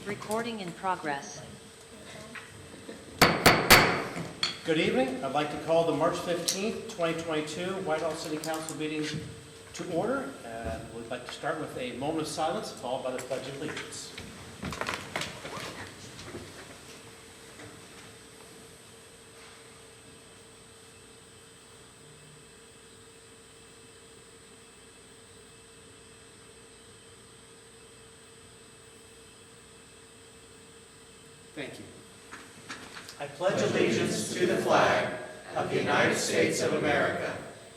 Recording in progress. Good evening. I'd like to call the March 15th, 2022 Whitehall City Council meeting to order. We'd like to start with a moment of silence, followed by the Pledge of Allegiance. Thank you. I pledge allegiance to the flag of the United States of America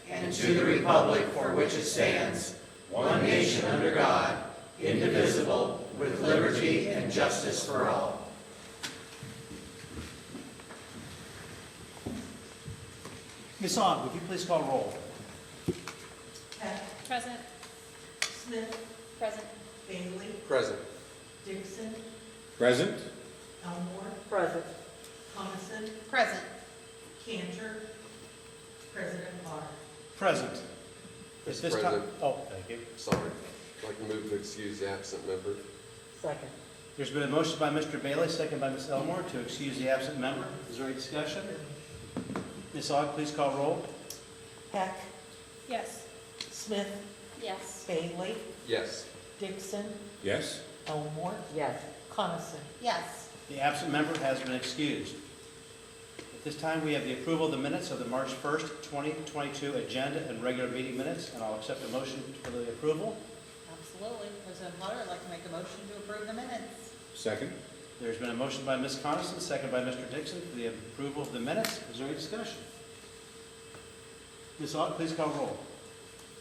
and to the republic for which it stands, one nation under God, indivisible, with liberty and justice for all. Ms. Ogg, would you please call roll? Peck. Present. Smith. Present. Bailey. Present. Dixon. Present. Elmore. Present. Coniston. Present. Cantor. President Potter. Present. Is this time? Present. Oh, thank you. Sorry. I'd like to move to excuse the absent member. Second. There's been a motion by Mr. Bailey, second by Ms. Elmore, to excuse the absent member. Is there any discussion? Ms. Ogg, please call roll. Peck. Yes. Smith. Yes. Bailey. Yes. Dixon. Yes. Elmore. Yes. Coniston. Yes. The absent member has been excused. At this time, we have the approval of the minutes of the March 1st, 2022 agenda and regular meeting minutes, and I'll accept a motion for the approval. Absolutely. President Potter, I'd like to make a motion to approve the minutes. Second. There's been a motion by Ms. Coniston, second by Mr. Dixon for the approval of the minutes. Is there any discussion? Ms. Ogg, please call roll.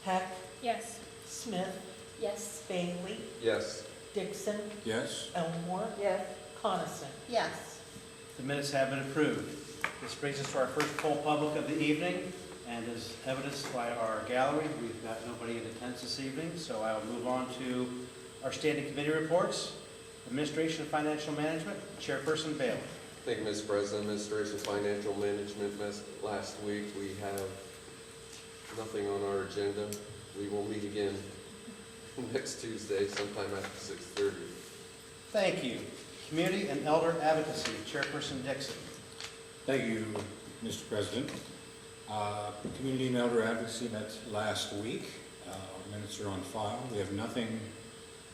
Peck. Yes. Smith. Yes. Bailey. Yes. Dixon. Yes. Elmore. Yes. Coniston. Yes. The minutes have been approved. This brings us to our first poll public of the evening, and as evidenced by our gallery, we've got nobody in attendance this evening, so I'll move on to our standing committee reports. Administration and Financial Management, Chairperson Bailey. Thank you, Mr. President. Administration Financial Management last week. We have nothing on our agenda. We will meet again next Tuesday, sometime after 6:30. Thank you. Community and Elder Advocacy, Chairperson Dixon. Thank you, Mr. President. Community and Elder Advocacy met last week. Our minutes are on file. We have nothing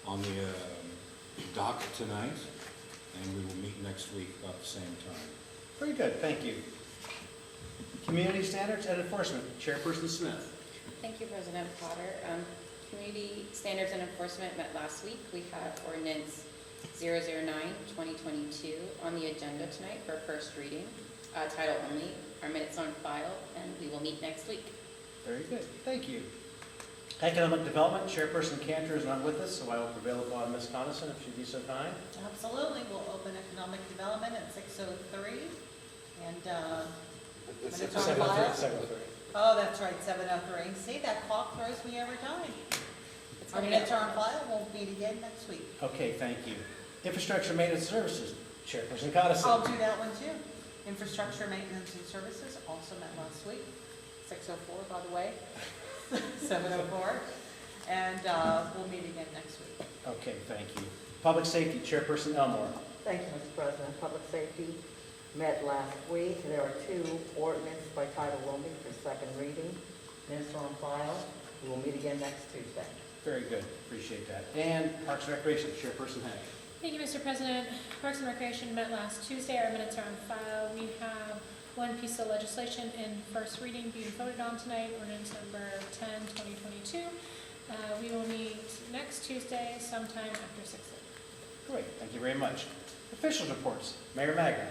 on the docket tonight, and we will meet next week about the same time. Very good, thank you. Community Standards and Enforcement, Chairperson Smith. Thank you, President Potter. Community Standards and Enforcement met last week. We have Ordinance 009-2022 on the agenda tonight for first reading, title only. Our minutes on file, and we will meet next week. Very good, thank you. Economic Development, Chairperson Cantor is not with us, so I will prevail upon Ms. Coniston if she'd be so kind. Absolutely. We'll open economic development at 6:03. And minutes on file. 7:03. Oh, that's right, 7:03. See, that clock throws me every time. Our minutes are on file. We'll meet again next week. Okay, thank you. Infrastructure Maintenance Services, Chairperson Coniston. I'll do that one too. Infrastructure Maintenance and Services also met last week. 6:04, by the way. 7:04. And we'll meet again next week. Okay, thank you. Public Safety, Chairperson Elmore. Thank you, Mr. President. Public Safety met last week. There are two ordinances by title only for second reading. Minutes are on file. We will meet again next Tuesday. Very good, appreciate that. And Parks and Recreation, Chairperson Hank. Thank you, Mr. President. Parks and Recreation met last Tuesday. Our minutes are on file. We have one piece of legislation in first reading being voted on tonight, ordinance number 10-2022. We will meet next Tuesday sometime after 6:00. Great, thank you very much. Officials reports, Mayor Magna.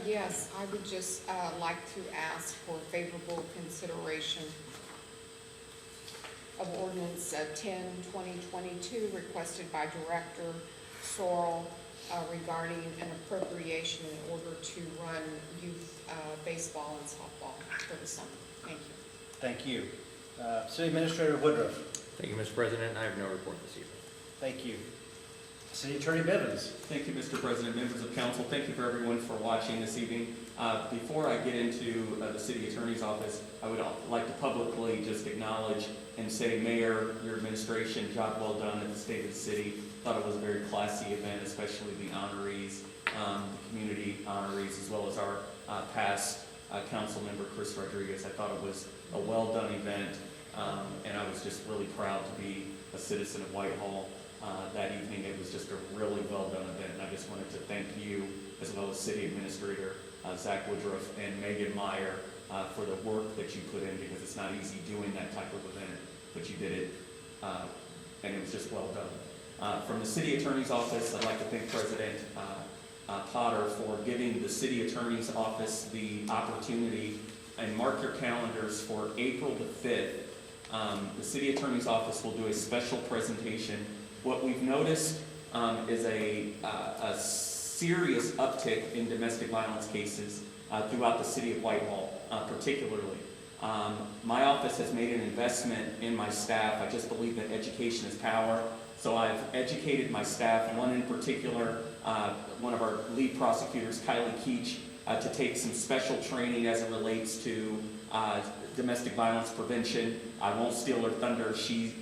Yes, I would just like to ask for favorable consideration of ordinance 10-2022 requested by Director Sorrell regarding an appropriation in order to run youth baseball and softball for the summer. Thank you. Thank you. City Administrator Woodruff. Thank you, Mr. President. I have no report this evening. Thank you. City Attorney Bivens. Thank you, Mr. President, members of council. Thank you for everyone for watching this evening. Before I get into the city attorney's office, I would like to publicly just acknowledge and say, Mayor, your administration, job well done at the State of the City. Thought it was a very classy event, especially the honorees, the community honorees, as well as our past council member, Chris Rodriguez. I thought it was a well-done event, and I was just really proud to be a citizen of Whitehall. That evening, it was just a really well-done event, and I just wanted to thank you, as well as City Administrator Zach Woodruff and Megan Meyer, for the work that you put in, because it's not easy doing that type of event, but you did it, and it was just well done. From the City Attorney's Office, I'd like to thank President Potter for giving the City Attorney's Office the opportunity, and mark your calendars for April the 5th. The City Attorney's Office will do a special presentation. What we've noticed is a serious uptick in domestic violence cases throughout the city of Whitehall, particularly. My office has made an investment in my staff. I just believe that education is power. So I've educated my staff, one in particular, one of our lead prosecutors, Kylie Keach, to take some special training as it relates to domestic violence prevention. I won't steal her thunder. She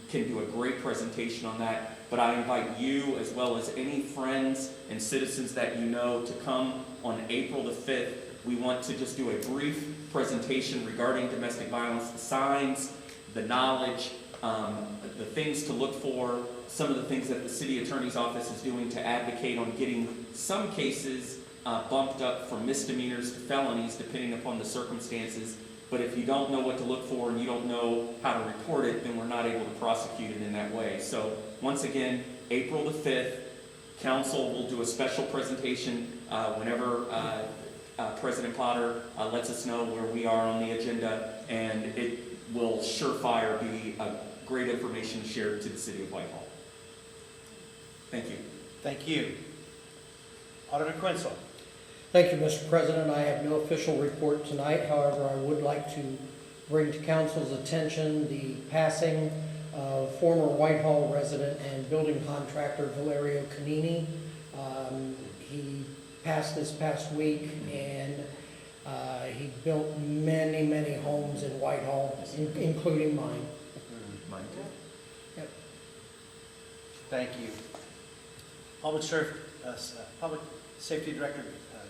can do a great presentation on that, but I invite you, as well as any friends and citizens that you know, to come on April the 5th. We want to just do a brief presentation regarding domestic violence, the signs, the knowledge, the things to look for, some of the things that the City Attorney's Office is doing to advocate on getting some cases bumped up from misdemeanors to felonies, depending upon the circumstances. But if you don't know what to look for and you don't know how to report it, then we're not able to prosecute it in that way. So once again, April the 5th, Council will do a special presentation whenever President Potter lets us know where we are on the agenda, and it will surefire be great information shared to the City of Whitehall. Thank you. Thank you. Auditor Quinzel. Thank you, Mr. President. I have no official report tonight. However, I would like to bring to council's attention the passing of former Whitehall resident and building contractor Valerio Canini. He passed this past week, and he built many, many homes in Whitehall, including mine. Mine too. Yep. Thank you. Public Safety Director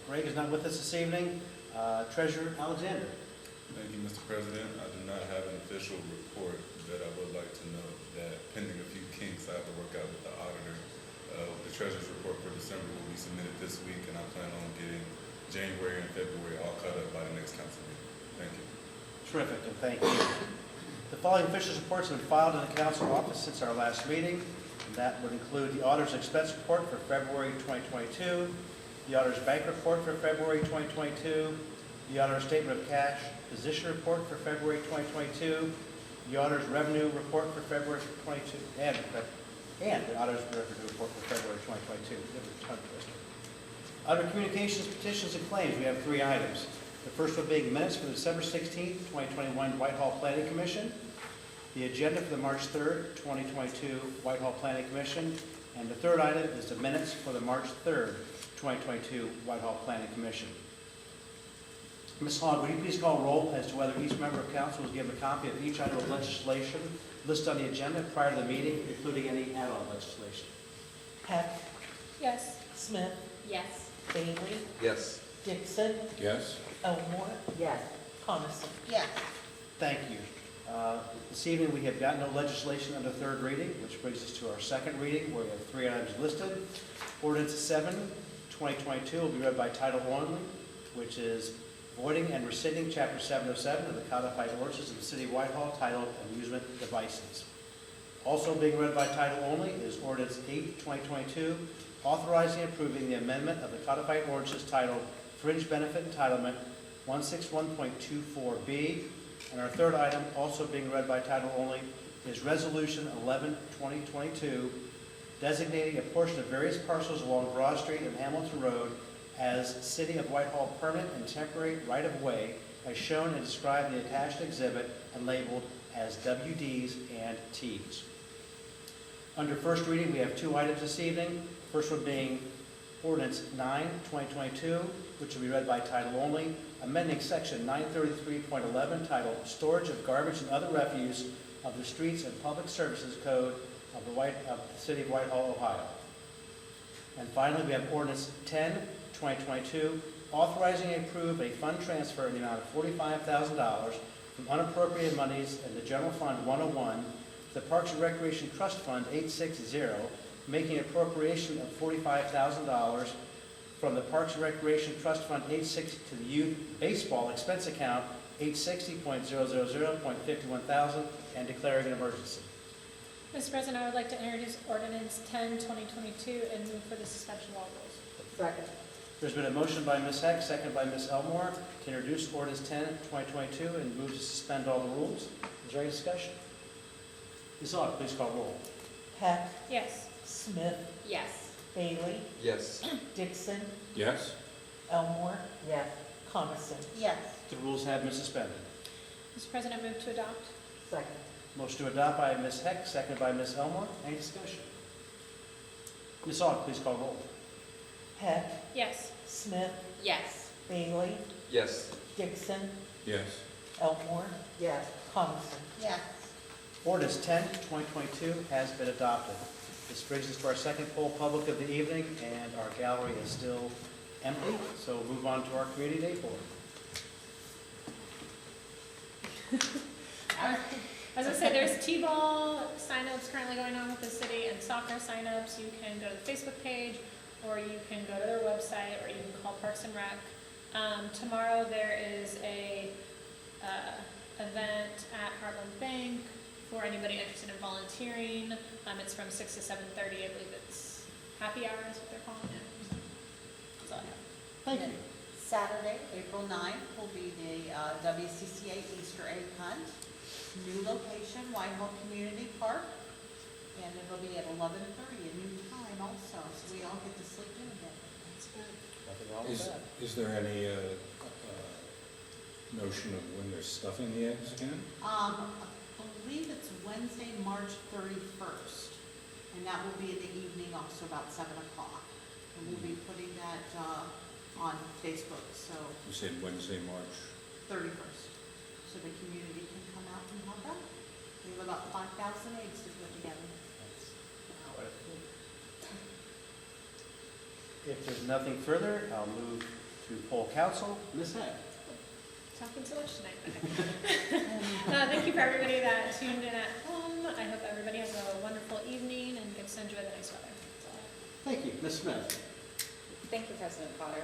Greg is not with us this evening. Treasurer Alexander. Thank you, Mr. President. I do not have an official report, but I would like to note that pending a few kinks I have to work out with the auditor. The treasurer's report for December will be submitted this week, and I plan on getting January and February all caught up by the next council meeting. Thank you. Terrific, and thank you. The following officials' reports have been filed in the council office since our last meeting. And that would include the auditor's expense report for February 2022, the auditor's bank report for February 2022, the auditor's statement of cash position report for February 2022, the auditor's revenue report for February 2022, and the auditor's revenue report for February 2022. Under communications, petitions, and claims, we have 3 items. The first one being minutes for the December 16th, 2021 Whitehall Planning Commission, the agenda for the March 3rd, 2022 Whitehall Planning Commission, and the third item is the minutes for the March 3rd, 2022 Whitehall Planning Commission. Ms. Hogg, would you please call roll as to whether each member of council was given a copy of each item of legislation listed on the agenda prior to the meeting, including any add-on legislation? Heck, Yes. Smith, Yes. Bailey, Yes. Dixon, Yes? Elmore, Yes. Coniston. Yes. Thank you. This evening, we have got no legislation under third reading, which brings us to our second reading, where we have 3 items listed. Ordinance 7, 2022 will be read by title only, which is voiding and rescinding Chapter 707 of the Codified Ordinances of the City of Whitehall titled Amusement Devices. Also being read by title only is Ordinance 8, 2022, authorizing and approving the amendment of the Codified Ordinances titled Fringe Benefit Entitlement 161.24B. And our third item, also being read by title only, is Resolution 11, 2022, designating a portion of various parcels along Broad Street and Hamilton Road as City of Whitehall permanent and temporary right-of-way, as shown and described in the attached exhibit and labeled as WDs and Ts. Under first reading, we have two items this evening. First one being Ordinance 9, 2022, which will be read by title only, amending Section 933.11 titled Storage of Garbage and Other Refuse of the Streets and Public Services Code of the City of Whitehall, Ohio. And finally, we have Ordinance 10, 2022, authorizing and approve a fund transfer in the amount of $45,000 from unappropriated monies in the General Fund 101 to the Parks and Recreation Trust Fund 860, making appropriation of $45,000 from the Parks and Recreation Trust Fund 860 to the Youth Baseball Expense Account 860.000.51,000 and declaring an emergency. Mr. President, I would like to introduce Ordinance 10, 2022, and move for the suspension of all rules. Second. There's been a motion by Ms. Heck, second by Ms. Elmore, to introduce Ordinance 10, 2022, and move to suspend all the rules. Is there any discussion? Ms. Aug, please call roll. Heck, Yes. Smith, Yes. Bailey, Yes. Dixon, Yes? Elmore, Yes. Coniston. Yes. The rules have been suspended. Mr. President, move to adopt. Second. Motion to adopt by Ms. Heck, second by Ms. Elmore. Any discussion? Ms. Aug, please call roll. Heck, Yes. Smith, Yes. Bailey, Yes. Dixon, Yes. Elmore, Yes. Coniston. Yes. Ordinance 10, 2022 has been adopted. This brings us to our second poll public of the evening, and our gallery is still empty, so we'll move on to our Community Day Board. As I said, there's T-ball signups currently going on with the city and soccer signups. You can go to the Facebook page, or you can go to their website, or you can call Parks and Rec. Tomorrow there is a event at Heartland Bank for anybody interested in volunteering. It's from 6 to 7:30. I believe it's happy hour is what they're calling it. That's all I have. Thank you. Saturday, April 9th, will be the WCCA Easter egg hunt. New location, Whitehall Community Park, and it'll be at 11:30, a new time also, so we all get to sleep in a bit. That's good. Nothing wrong with that. Is there any notion of when they're stuffing the eggs again? I believe it's Wednesday, March 31st, and that will be in the evening, also about 7 o'clock. And we'll be putting that on Facebook, so You said Wednesday, March. 31st, so the community can come out and help out. We have about 5,000 eggs to put together. If there's nothing further, I'll move to poll council. Ms. Heck. Talking too much tonight. Thank you for everybody that tuned in at home. I hope everybody has a wonderful evening and gets to enjoy the nice weather. That's all I have. Thank you. Ms. Smith. Thank you, President Potter.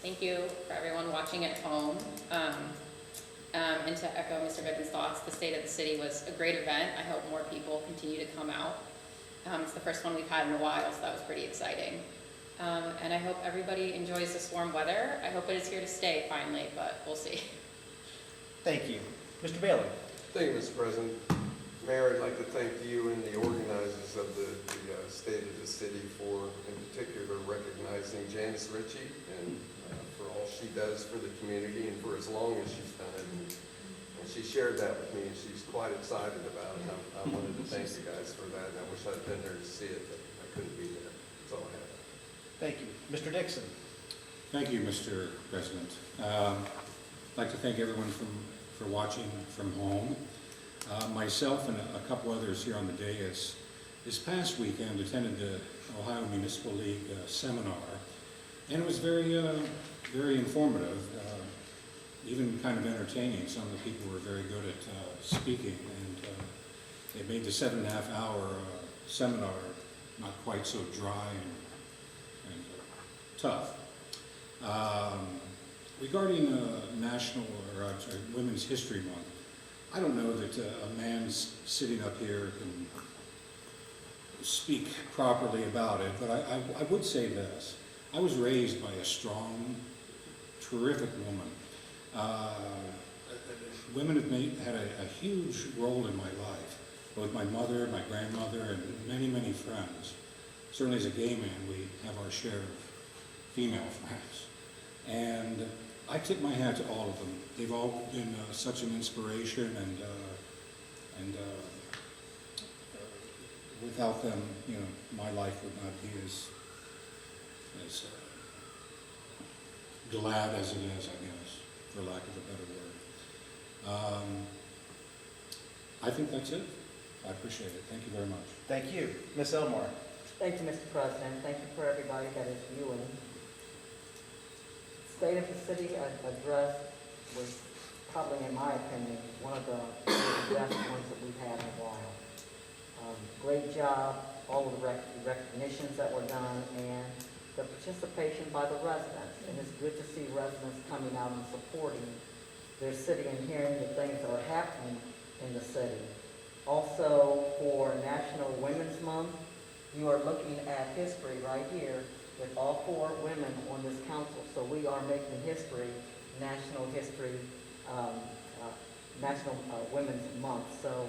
Thank you for everyone watching at home. And to echo Mr. Bivens' thoughts, the State of the City was a great event. I hope more people continue to come out. It's the first one we've had in a while, so that was pretty exciting. And I hope everybody enjoys this warm weather. I hope it is here to stay finally, but we'll see. Thank you. Mr. Bailey. Thank you, Mr. President. Mayor, I'd like to thank you and the organizers of the State of the City for, in particular, recognizing Janice Ritchie and for all she does for the community and for as long as she's done it. And she shared that with me, and she's quite excited about it. I wanted to thank you guys for that, and I wish I'd been there to see it, but I couldn't be there. That's all I have. Thank you. Mr. Dixon. Thank you, Mr. President. I'd like to thank everyone for watching from home. Myself and a couple others here on the dais this past weekend attended the Ohio Municipal League seminar, and it was very, very informative, even kind of entertaining. Some of the people were very good at speaking, and they made the 7.5-hour seminar not quite so dry and tough. Regarding Women's History Month, I don't know that a man sitting up here can speak properly about it, but I would say this. I was raised by a strong, terrific woman. Women have had a huge role in my life, both my mother, my grandmother, and many, many friends. Certainly as a gay man, we have our share of female friends. And I tip my hat to all of them. They've all been such an inspiration and without them, my life would not be as glad as it is, I guess, for lack of a better word. I think that's it. I appreciate it. Thank you very much. Thank you. Ms. Elmore? Thank you, Mr. President. Thank you for everybody that is viewing. State of the City address was probably, in my opinion, one of the best ones that we've had in a while. Great job, all of the recognitions that were done, and the participation by the residents. And it's good to see residents coming out and supporting their city and hearing the things that are happening in the city. Also, for National Women's Month, you are looking at history right here with all 4 women on this council. So we are making history, National Women's Month. So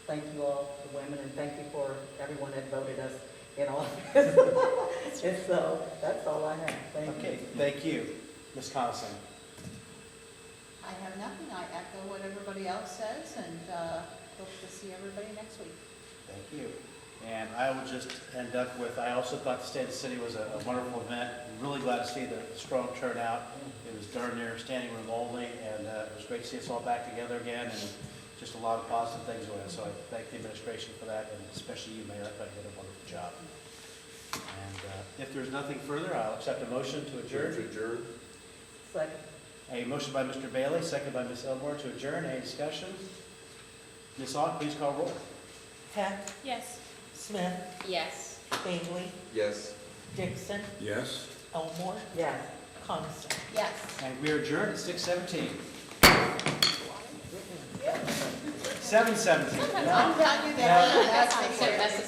thank you all, the women, and thank you for everyone that voted us in office. And so that's all I have. Thank you. Okay, thank you. Ms. Coniston? I have nothing. I echo what everybody else says, and hope to see everybody next week. Thank you. And I will just end up with, I also thought the State of the City was a wonderful event. I'm really glad to see the strong turnout. It was darn near standing room only, and it was great to see us all back together again, and just a lot of positive things going on. So I thank the administration for that, and especially you, Mayor. I thought you did a wonderful job. And if there's nothing further, I'll accept a motion to adjourn. Second. A motion by Mr. Bailey, second by Ms. Elmore to adjourn. Any discussion? Ms. Aug, please call roll. Heck, Yes. Smith, Yes. Bailey, Yes. Dixon, Yes? Elmore, Yes. Coniston. Yes. And we are adjourned at 6:17. 7:17. I'm telling you that. That's